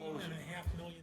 $18.5 million.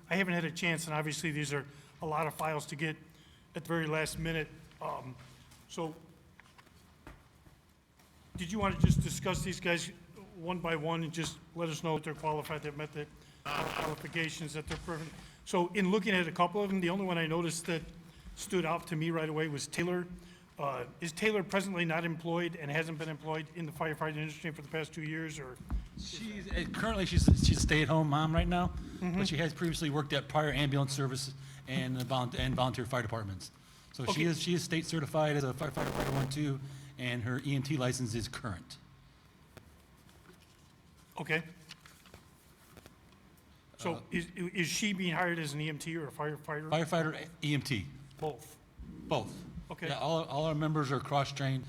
I haven't had a chance, and obviously these are a lot of files to get at the very last minute. So did you want to just discuss these guys one by one and just let us know that they're qualified, they've met the qualifications, that they're perfect? So in looking at a couple of them, the only one I noticed that stood out to me right away was Taylor. Is Taylor presently not employed and hasn't been employed in the firefighting industry for the past 2 years, or? Currently she's a stay-at-home mom right now, but she has previously worked at prior ambulance service and volunteer fire departments. So Okay. she is state certified as a firefighter Part 1, 2, and her EMT license is current. Okay. So is she being hired as an EMT or a firefighter? Firefighter, EMT, Both. both. Okay. Yeah, all our members are cross-trained.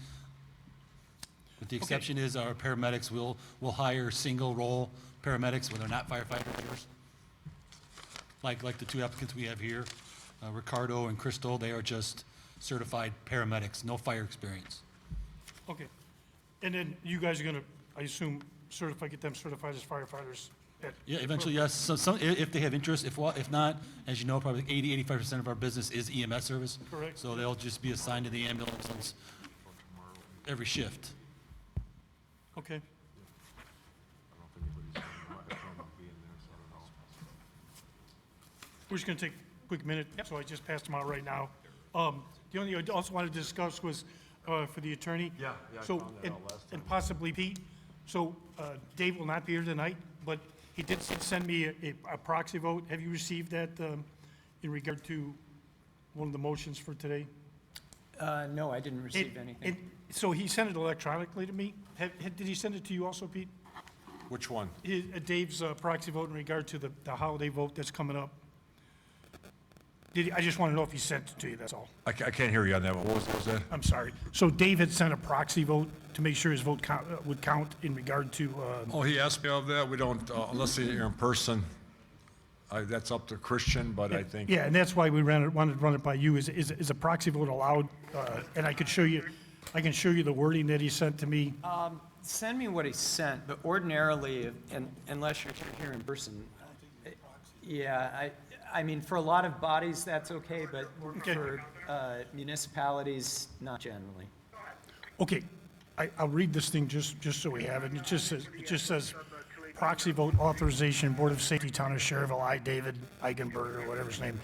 But the exception is our paramedics will hire single-role paramedics when they're not firefighters. Like the two applicants we have here, Ricardo and Crystal, they are just certified paramedics, no fire experience. Okay. And then you guys are gonna, I assume, get them certified as firefighters? Yeah, eventually, yes. So if they have interest, if not, as you know, probably 85% of our business is EMS service. Correct. So they'll just be assigned to the ambulance every shift. Okay. We're just gonna take a quick minute, so I just passed them out right now. The only thing I also wanted to discuss was, for the attorney. Yeah, I So, found that out last time. and possibly Pete. So, Dave will not be here tonight, but he did send me a proxy vote. Have you received that, in regard to one of the motions for today? No, I didn't receive anything. So he sent it electronically to me. Did he send it to you also, Pete? Which one? Dave's proxy vote in regard to the holiday vote that's coming up. I just want to know if he sent it to you, that's all. I can't hear you on that one. What was that? I'm sorry. So Dave had sent a proxy vote to make sure his vote would count in regard to, Oh, he asked me of that. We don't, unless you're in person. That's up to Christian, but I think. yeah, and that's why we wanted to run it by you. Is a proxy vote allowed? And I can show you the wording that he sent to me. Send me what he sent, but ordinarily, unless you're here in person, yeah, I mean, for a lot of bodies, that's okay, but Okay. for municipalities, not generally. Okay, I'll read this thing just so we have it. It just says proxy vote authorization, Board of Safety, Town of Schererville, I, David Eigenberg, or whatever his name,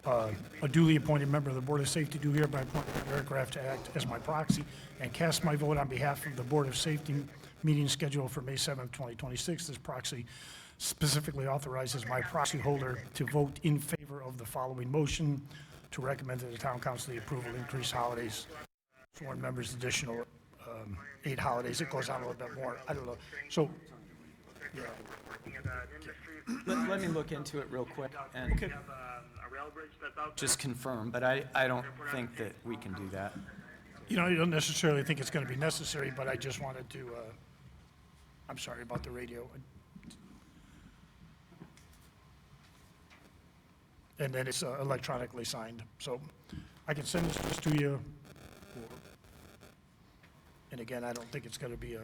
a duly appointed member of the Board of Safety, do hereby appoint Eric Graff to act as my proxy and cast my vote on behalf of the Board of Safety meeting scheduled for May 7th, 2026. This proxy specifically authorizes my proxy holder to vote in favor of the following motion to recommend to the Town Council the approval increase holidays, sworn members additional 8 holidays. It goes on a little bit more. I don't know. So, Let me look into it real quick and okay. just confirm, but I don't think that we can do that. You know, I don't necessarily think it's going to be necessary, but I just wanted to, I'm sorry about the radio. And then it's electronically signed, so I can send this just to you. And again, I don't think it's going to be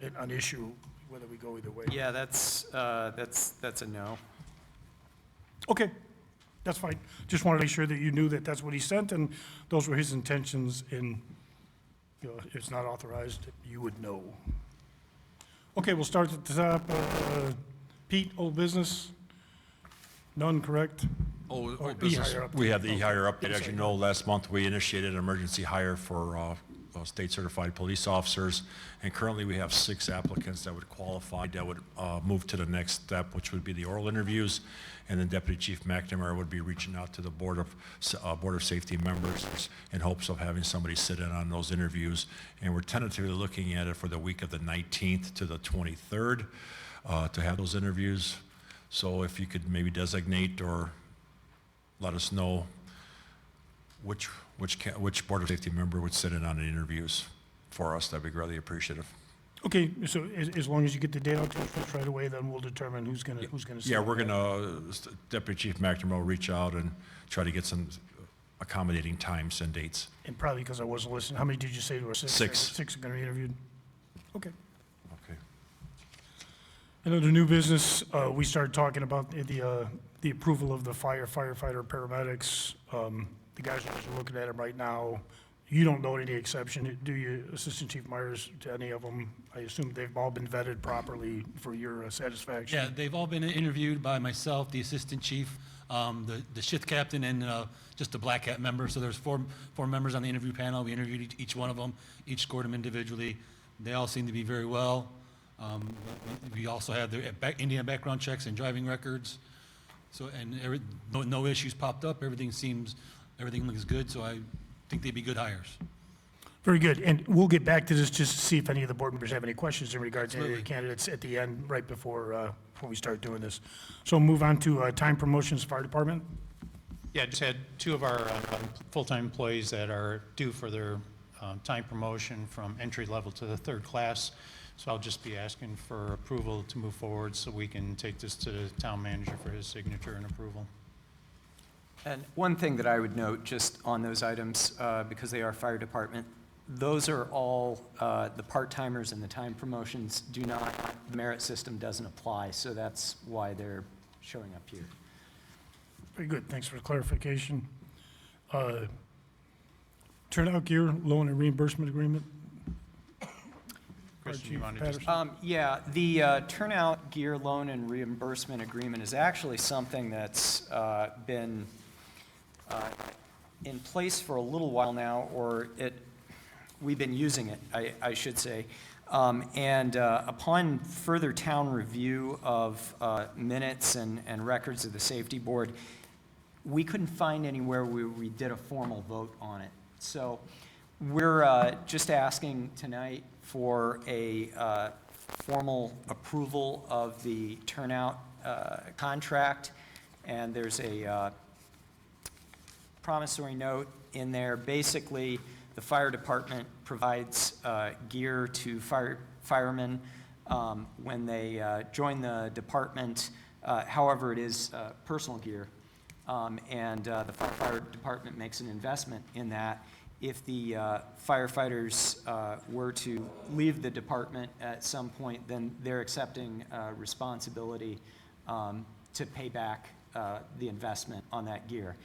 an issue whether we go either way. Yeah, that's a no. Okay, that's fine. Just wanted to make sure that you knew that that's what he sent, and those were his intentions, and, you know, if it's not authorized, you would know. Okay, we'll start at the top. Pete, old business? None, correct? Oh, business. E-hire update. We have the e-hire update. As you know, last month, we initiated an emergency hire for state-certified police officers, and currently we have 6 applicants that would qualify, that would move to the next step, which would be the oral interviews, and then Deputy Chief McNamara would be reaching out to the Board of Safety members in hopes of having somebody sit in on those interviews, and we're tentatively looking at it for the week of the 19th to the 23rd to have those interviews. So if you could maybe designate or let us know which Board of Safety member would sit in on the interviews for us, that'd be greatly appreciative. Okay, so as long as you get the date out to us right away, then we'll determine who's gonna sit. Yeah, we're gonna, Deputy Chief McNamara will reach out and try to get some accommodating times and dates. And probably because I wasn't listening, how many did you say there were? 6? 6. 6 are gonna be interviewed? Okay. Okay. Another new business, we started talking about the approval of the firefighter, paramedics. The guys are looking at them right now. You don't know any exception, do you, Assistant Chief Myers, to any of them? I assume they've all been vetted properly for your satisfaction? Yeah, they've all been interviewed by myself, the assistant chief, the shift captain, and just a black hat member. So there's four members on the interview panel. We interviewed each one of them, each scored them individually. They all seem to be very well. We also have their Indiana background checks and driving records. So, and no issues popped up. Everything looks good, so I think they'd be good hires. Very good, and we'll get back to this just to see if any of the board members have any questions in regards to any of the candidates at the end, right before we start doing this. So move on to time promotions, fire department. Yeah, just had two of our full-time employees that are due for their time promotion from entry level to the third class. So I'll just be asking for approval to move forward so we can take this to the town manager for his signature and approval. And one thing that I would note just on those items, because they are fire department, those are all, the part-timers and the time promotions do not, the merit system doesn't apply, so that's why they're showing up here. Very good, thanks for the clarification. Turnout gear, loan and reimbursement agreement. Christian, Chief you want to just, Patterson. Yeah, the turnout gear loan and reimbursement agreement is actually something that's been in place for a little while now, or we've been using it, I should say. And upon further town review of minutes and records of the safety board, we couldn't find anywhere where we did a formal vote on it. So we're just asking tonight for a formal approval of the turnout contract, and there's a promissory note in there. Basically, the fire department provides gear to firemen when they join the department. However, it is personal gear, and the fire department makes an investment in that. If the firefighters were to leave the department at some point, then they're accepting responsibility to pay back the investment on that gear.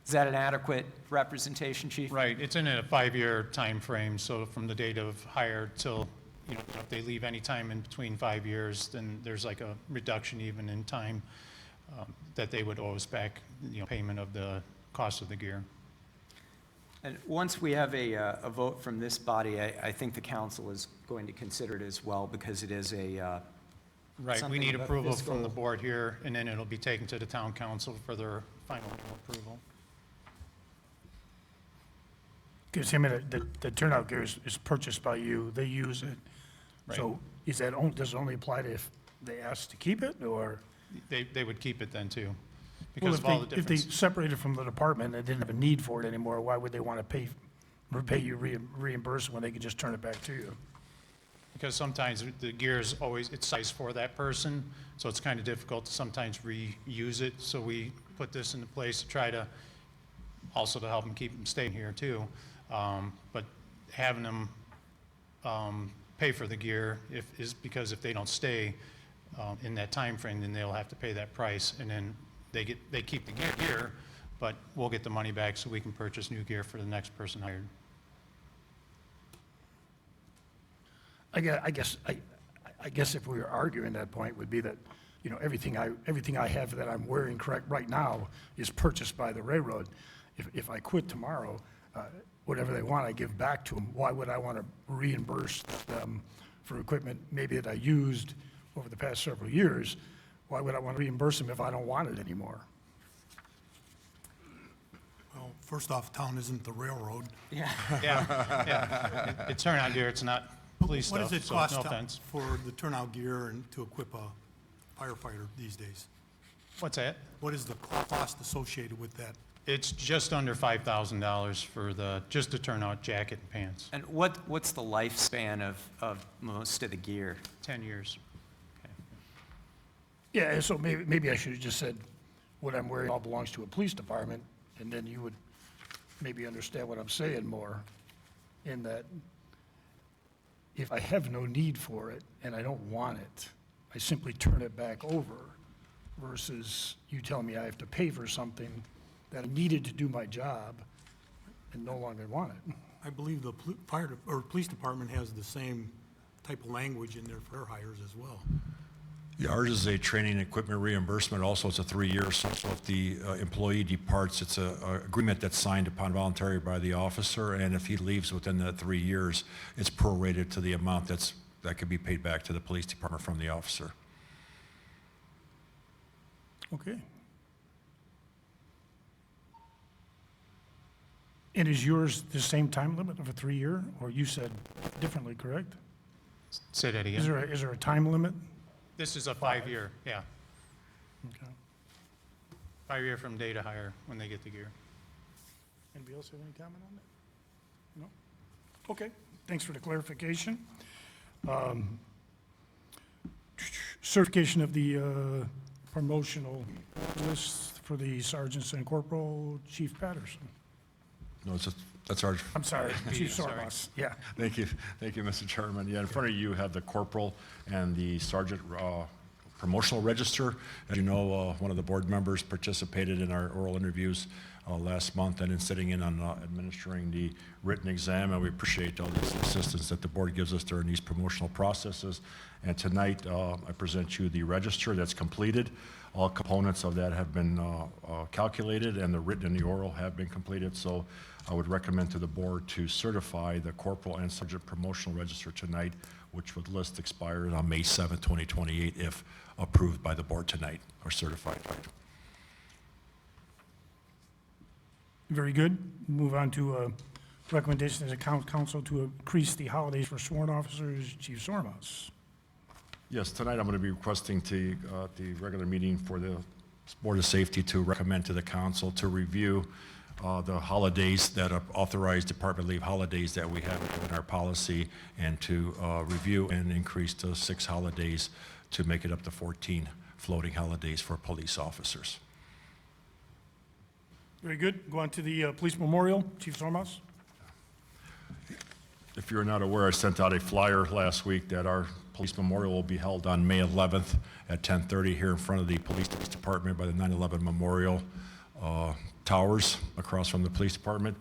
Is that an adequate representation, Chief? right, it's in a 5-year time frame. So from the date of hire till, if they leave any time in between 5 years, then there's like a reduction even in time that they would owe us back, payment of the cost of the gear. And once we have a vote from this body, I think the council is going to consider it as well, because it is a, Right, we something need of a approval from the fiscal- board here, and then it'll be taken to the town council for their final approval. Because the turnout gear is purchased by you, they use it. So is that, does it only apply to if they ask to keep it, or? They would keep it then too, Well, because of all the if they different. separated from the department and didn't have a need for it anymore, why would they want to pay you reimbursement when they could just turn it back to you? Because sometimes the gear is always, it's sized for that person, so it's kind of difficult to sometimes reuse it. So we put this into place to try to, also to help them keep them staying here too. But having them pay for the gear is because if they don't stay in that time frame, then they'll have to pay that price, and then they keep the gear, but we'll get the money back so we can purchase new gear for the next person hired. I guess if we were arguing that point would be that, everything I have that I'm wearing correct right now is purchased by the railroad. If I quit tomorrow, whatever they want, I give back to them. Why would I want to reimburse them for equipment maybe that I used over the past several years? Why would I want to reimburse them if I don't want it anymore? Well, first off, town isn't the railroad. yeah. Yeah. It's turnout gear, it's not police What stuff, does it so cost no town offense. for the turnout gear and to equip a firefighter these days? What's that? What is the cost associated with that? It's just under $5,000 for just the turnout jacket and pants, And what's the lifespan of most of the gear? 10 years. Yeah, and so maybe I should have just said what I'm wearing all belongs to a police department, and then you would maybe understand what I'm saying more, in that if I have no need for it and I don't want it, I simply turn it back over, versus you tell me I have to pay for something that I needed to do my job and no longer want it. I believe the police department has the same type of language in there for their hires as well. Yeah, ours is a training and equipment reimbursement. Also, it's a 3-year, so if the employee departs, it's a agreement that's signed upon voluntary by the officer, and if he leaves within the 3 years, it's prorated to the amount that could be paid back to the police department from the officer. Okay. And is yours the same time limit of a 3-year, or you said differently, correct? Say that Is again. there a time limit? This is a 5-year, yeah. Okay. 5-year from day to hire when they get the gear. Anybody else have any comment on that? No? Okay, thanks for the clarification. Certification of the promotional list for the sergeants and corporal, Chief Patterson. No, that's our, I'm sorry, Chief sorry. Sormas, yeah. thank you, Mr. Chairman. Yeah, in front of you have the corporal and the sergeant promotional register. As you know, one of the board members participated in our oral interviews last month and is sitting in on administering the written exam, and we appreciate all this assistance that the board gives us during these promotional processes. And tonight, I present you the register that's completed. All components of that have been calculated, and the written and the oral have been completed. So I would recommend to the board to certify the corporal and sergeant promotional register tonight, which would list expired on May 7, 2028, if approved by the board tonight or certified. Very good. Move on to recommendation as a council to increase the holidays for sworn officers, Chief Sormas. Yes, tonight I'm going to be requesting to, the regular meeting for the Board of Safety to recommend to the council to review the holidays that are authorized department leave holidays that we have in our policy, and to review and increase to 6 holidays to make it up to 14 floating holidays for police officers. Very good. Go on to the police memorial, Chief Sormas. If you're not aware, I sent out a flyer last week that our police memorial will be held on May 11th at 10:30 here in front of the police department by the 9/11 Memorial Towers across from the police department.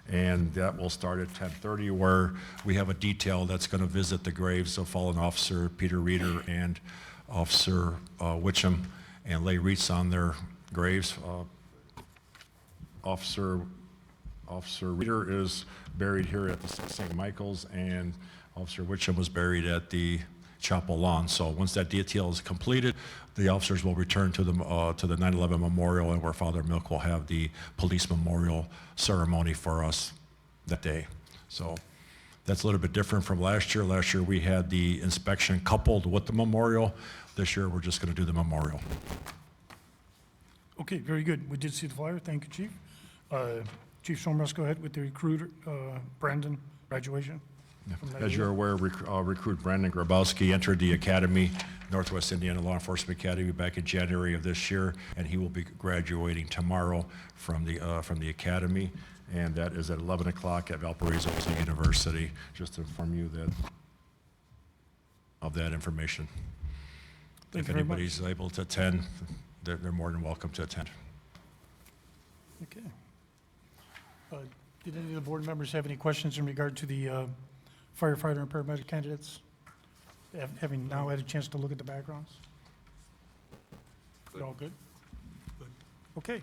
And that will start at 10:30, where we have a detail that's going to visit the graves of fallen Officer Peter Reeder and Officer Witcham, and lay wreaths on their graves. Officer Reeder is buried here at the St. Michael's, and Officer Witcham was buried at the Chapel Lawn. So once that detail is completed, the officers will return to the 9/11 Memorial, and where Father Milk will have the police memorial ceremony for us that day. So that's a little bit different from last year. Last year we had the inspection coupled with the memorial. This year we're just going to do the memorial. Okay, very good. We did see the flyer. Thank you, Chief. Chief Sormas, go ahead with the recruiter, Brandon, graduation. from that As year. you're aware, recruit Brandon Grabowski entered the academy, Northwest Indiana Law Enforcement Academy, back in January of this year, and he will be graduating tomorrow from the academy, and that is at 11 o'clock at Valparaiso State University. Just to inform you of that information. Thank If you very much. anybody's able to attend, they're more than welcome to attend. Okay. Did any of the board members have any questions in regard to the firefighter and paramedic candidates? Having now had a chance to look at the backgrounds? You all good? Good. Okay.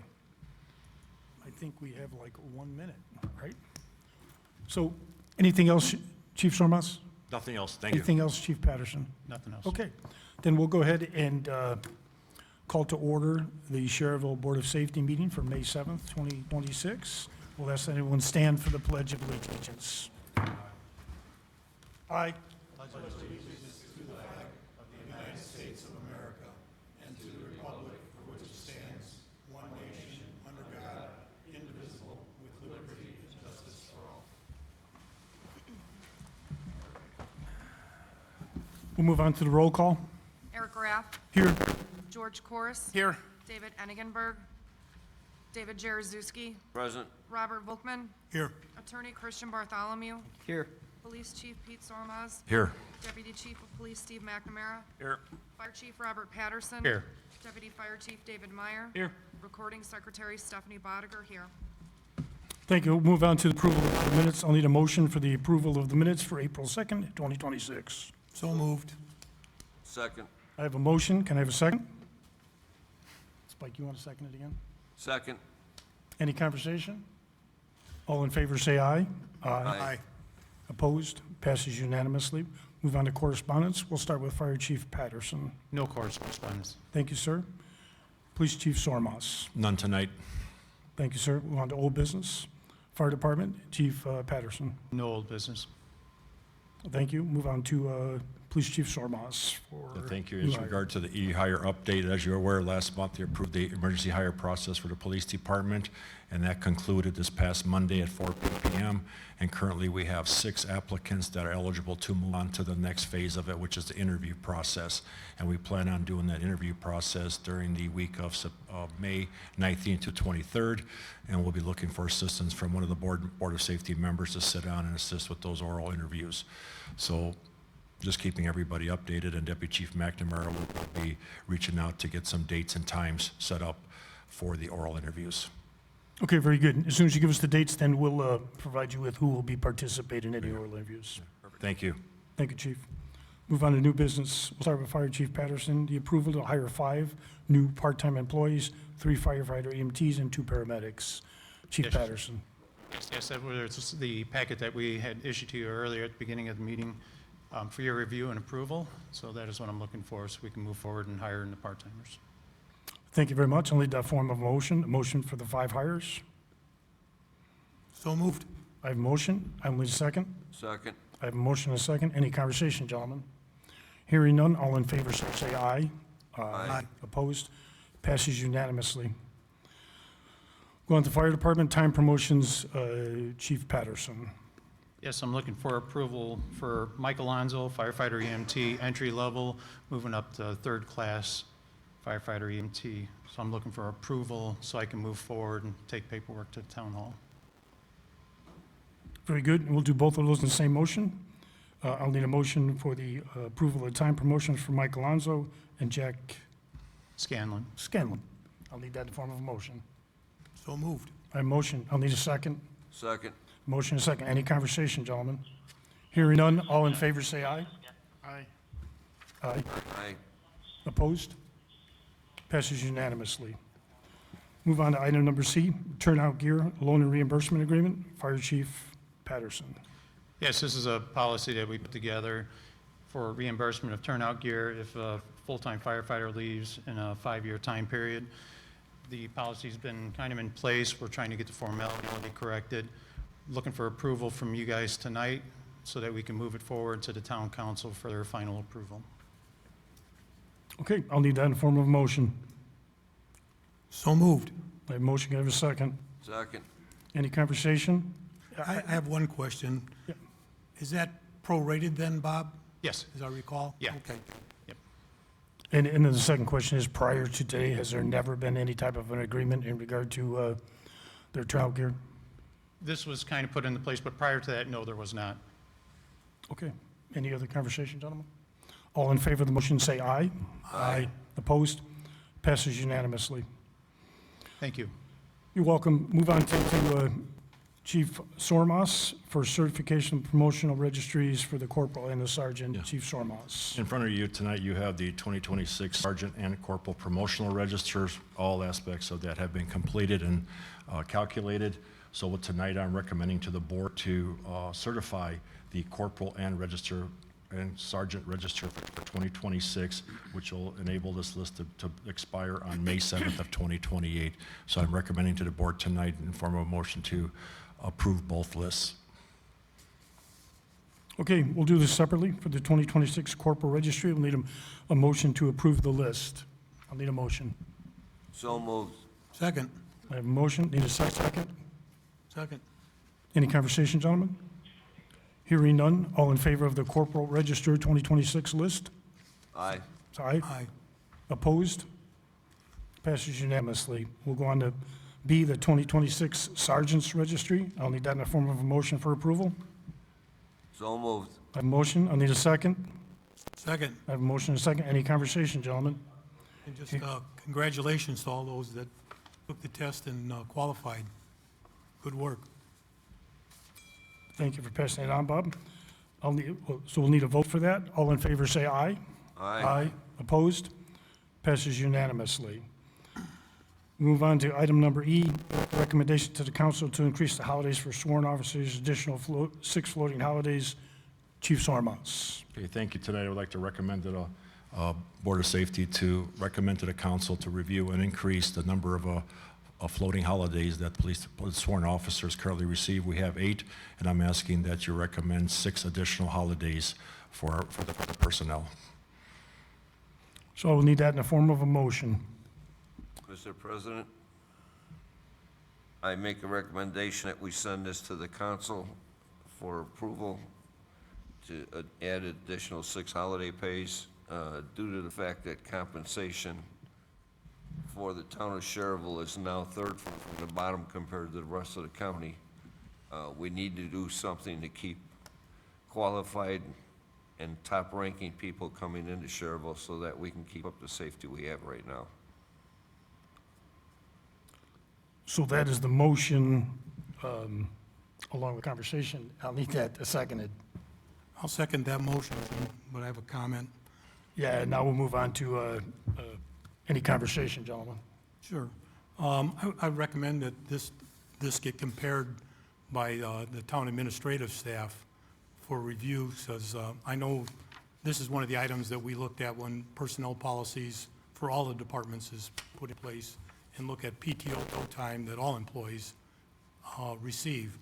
I think we have like 1 minute, right? So, anything else, Chief Sormas? Nothing else, thank you. Anything else, Chief Patterson? Nothing else. Okay, then we'll go ahead and call to order the Schererville Board of Safety meeting for May 7th, 2026. We'll ask that everyone stand for the Pledge of Allegiance. I We'll move on to the roll call. Eric Graff, Here. George Corus. Here. David Enigenberg, David Jaruzelski, Present. Robert Volkman, Here. Attorney Christian Bartholomew, Here. Police Chief Pete Sormaz, Here. Deputy Chief of Police Steve McNamara, Here. Fire Chief Robert Patterson. Here. Deputy Fire Chief David Meyer. Here. Recording Secretary Stephanie Bodiger here. Thank you. We'll move on to the approval of the minutes. I'll need a motion for the approval of the minutes for April 2nd, 2026. So moved. Second. I have a motion. Can I have a second? Spike, you want to second it again? Second. Any conversation? All in favor, say aye. Aye. Opposed? Passes unanimously. Move on to correspondence. We'll start with Fire Chief Patterson. No correspondence. Thank you, sir. Police Chief Sormas. None tonight. Thank you, sir. Move on to old business. Fire Department, Chief Patterson. No old business. Thank you. Move on to Police Chief Sormas for. Thank you. new In hire. regard to the e-hire update, as you're aware, last month they approved the emergency hire process for the police department, and that concluded this past Monday at 4 p.m. And currently, we have 6 applicants that are eligible to move on to the next phase of it, which is the interview process. And we plan on doing that interview process during the week of May 19th to 23rd, and we'll be looking for assistance from one of the Board of Safety members to sit down and assist with those oral interviews. So just keeping everybody updated, and Deputy Chief McNamara will be reaching out to get some dates and times set up for the oral interviews. Okay, very good. As soon as you give us the dates, then we'll provide you with who will be participating in any oral interviews. Thank you. Thank you, Chief. Move on to new business. We'll start with Fire Chief Patterson. The approval to hire 5 new part-time employees, 3 firefighter EMTs, and 2 paramedics. Chief Yes. Patterson. Yes, that was the packet that we had issued to you earlier at the beginning of the meeting for your review and approval. So that is what I'm looking for, so we can move forward and hire in the part-timers. Thank you very much. I'll need that form of motion. A motion for the 5 hires. So moved. I have a motion. I will need a second. Second. I have a motion and a second. Any conversation, gentlemen? Hearing none, all in favor, so say aye. Aye. Opposed? Passes unanimously. Go on to Fire Department, time promotions, Chief Patterson. Yes, I'm looking for approval for Mike Alonzo, firefighter EMT, entry level, moving up to 3rd class firefighter EMT. So I'm looking for approval so I can move forward and take paperwork to the town hall. Very good. We'll do both of those in the same motion. I'll need a motion for the approval of time promotions for Mike Alonzo and Jack Scanlon. Scanlon. I'll need that in the form of a motion. So moved. I have a motion. I'll need a second. Second. Motion and a second. Any conversation, gentlemen? Hearing none, all in favor say aye. Aye. Aye. Aye. Opposed? Passes unanimously. Move on to item number C, turnout gear loan and reimbursement agreement. Fire Chief Patterson. Yes, this is a policy that we put together for reimbursement of turnout gear if a full-time firefighter leaves in a 5-year time period. The policy's been kind of in place. We're trying to get the formality corrected. Looking for approval from you guys tonight so that we can move it forward to the town council for their final approval. Okay, I'll need that in the form of a motion. So moved. I have a motion, can I have a second? Second. Any conversation? I have one question. Yeah. Is that prorated then, Bob, Yes, as I recall? Yeah. Okay. And then the second question is, prior to today, has there never been any type of an agreement in regard to their turnout gear? this was kind of put into place, but prior to that, no, there was not. Okay. Any other conversation, gentlemen? All in favor of the motion, say aye. Aye. Opposed? Passes unanimously. Thank you. You're welcome. Move on to Chief Sormas for certification of promotional registries for the corporal and the sergeant. Yeah. Chief Sormas. In front of you tonight, you have the 2026 Sergeant and Corporal Promotional Registers. All aspects of that have been completed and calculated. So with tonight, I'm recommending to the board to certify the Corporal and Register and Sergeant Register for 2026, which will enable this list to expire on May 7th of 2028. So I'm recommending to the board tonight in form of a motion to approve both lists. Okay, we'll do this separately. For the 2026 corporal registry, we'll need a motion to approve the list. I'll need a motion. So moved. Second. I have a motion. Need a second? Second. Any conversation, gentlemen? Hearing none. All in favor of the corporal register 2026 list? Aye. Say aye. Aye. Opposed? Passes unanimously. We'll go on to B, the 2026 sergeant's registry. I'll need that in the form of a motion for approval. So moved. I have a motion. I'll need a second. Second. I have a motion and a second. Any conversation, gentlemen? And just congratulations to all those that took the test and qualified. Good work. Thank you for passing it on, Bob. So we'll need a vote for that. All in favor, say aye. Aye. Opposed? Passes unanimously. Move on to item number E, recommendation to the council to increase the holidays for sworn officers, additional 6 floating holidays. Chief Sormas. Okay, thank you. Tonight, I would like to recommend that Board of Safety to recommend to the council to review and increase the number of floating holidays that police sworn officers currently receive. We have 8, and I'm asking that you recommend 6 additional holidays for the personnel. So we'll need that in the form of a motion. Mr. President, I make a recommendation that we send this to the council for approval to add additional 6 holiday pays due to the fact that compensation for the town of Schererville is now third from the bottom compared to the rest of the county. We need to do something to keep qualified and top-ranking people coming into Schererville so that we can keep up the safety we have right now. So that is the motion, along with conversation. I'll need that seconded. I'll second that motion, but I have a comment. Yeah, now we'll move on to any conversation, gentlemen. Sure. I recommend that this get compared by the town administrative staff for review, because I know this is one of the items that we looked at when personnel policies for all the departments is put in place, and look at PTO time that all employees receive.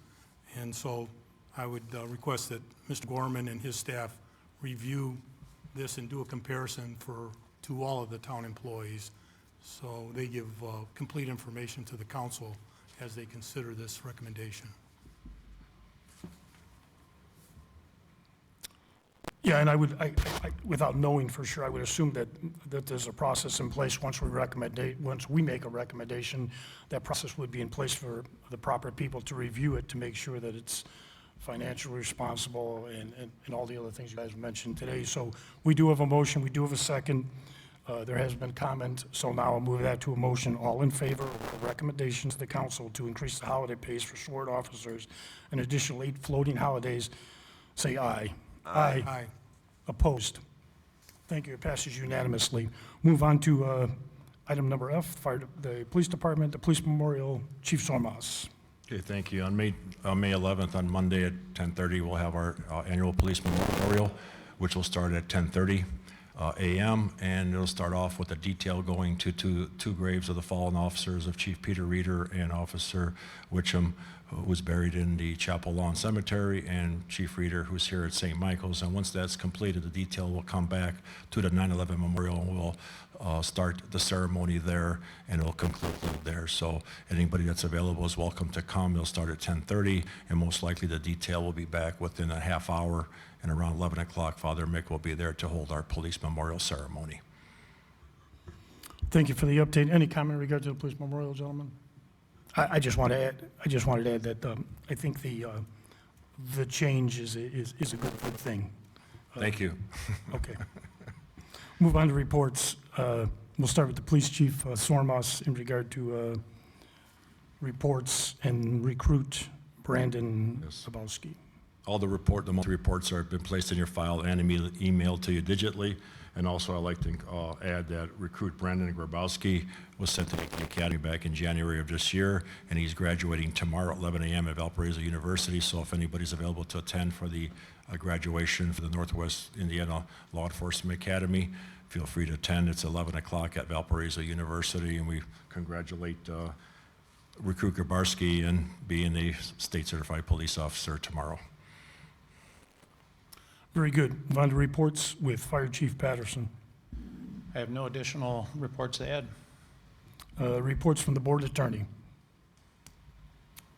And so I would request that Mr. Gorman and his staff review this and do a comparison to all of the town employees, so they give complete information to the council as they consider this recommendation. Yeah, and I would, without knowing for sure, I would assume that there's a process in place once we make a recommendation, that process would be in place for the proper people to review it, to make sure that it's financially responsible and all the other things you guys mentioned today. So we do have a motion, we do have a second. There has been comment, so now I'll move that to a motion. All in favor of the recommendation to the council to increase the holiday pays for sworn officers, an additional 8 floating holidays, say aye. Aye. Aye. Opposed? Thank you, it passes unanimously. Move on to item number F, the police department, the police memorial, Chief Sormas. Okay, thank you. On May 11th, on Monday at 10:30, we'll have our annual police memorial, which will start at 10:30 a.m., and it'll start off with a detail going to two graves of the fallen officers of Chief Peter Reeder and Officer Witcham, who was buried in the Chapel Lawn Cemetery, and Chief Reeder, who's here at St. Michael's. And once that's completed, the detail will come back to the 9/11 memorial, and we'll start the ceremony there, and it'll conclude there. So anybody that's available is welcome to come. It'll start at 10:30, and most likely the detail will be back within a half hour, and around 11 o'clock, Father Mick will be there to hold our police memorial ceremony. Thank you for the update. Any comment in regard to the police memorial, gentlemen? I just wanted to add that I think the change is a good thing. Thank you. Okay. Move on to reports. We'll start with the police chief, Sormas, in regard to reports and recruit Brandon Zabowski. All the monthly reports have been placed in your file and emailed to you digitally. And also, I'd like to add that recruit Brandon Grabowski was sent to the academy back in January of this year, and he's graduating tomorrow at 11 a.m. at Valparaiso University. So if anybody's available to attend for the graduation for the Northwest Indiana Law Enforcement Academy, feel free to attend. It's 11 o'clock at Valparaiso University, and we congratulate recruit Grabowski in being a state-certified police officer tomorrow. Very good. Move on to reports with Fire Chief Patterson. I have no additional reports to add. Reports from the board attorney.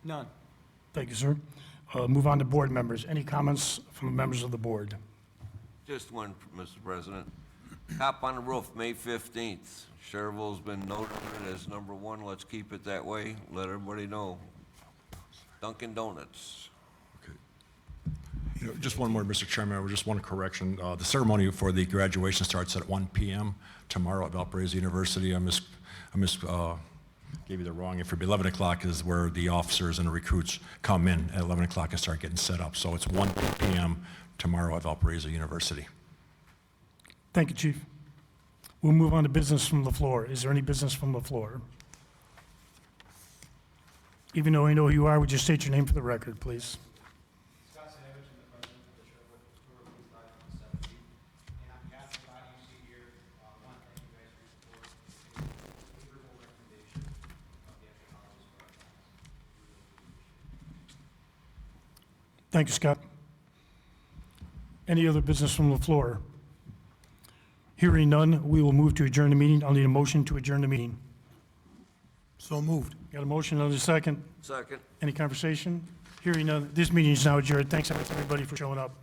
None. Thank you, sir. Move on to board members. Any comments from the members of the board? Just one, Mr. President. Cop on the Roof, May 15th. Schererville's been noted as #1. Let's keep it that way. Let everybody know. Dunkin' Donuts. You know, just one more, Mr. Chairman, just one correction. The ceremony for the graduation starts at 1 p.m. tomorrow at Valparaiso University. I gave you the wrong information. 11 o'clock is where the officers and the recruits come in at 11 o'clock and start getting set up. So it's 1 p.m. tomorrow at Valparaiso University. Thank you, Chief. We'll move on to business from the floor. Is there any business from the floor? Even though I know who you are, would you state your name for the record, please? Thank you, Scott. Any other business from the floor? Hearing none, we will move to adjourn the meeting. I'll need a motion to adjourn the meeting. So moved. Got a motion, another second? Second. Any conversation? Hearing none, this meeting is now adjourned. Thanks, everybody, for showing up.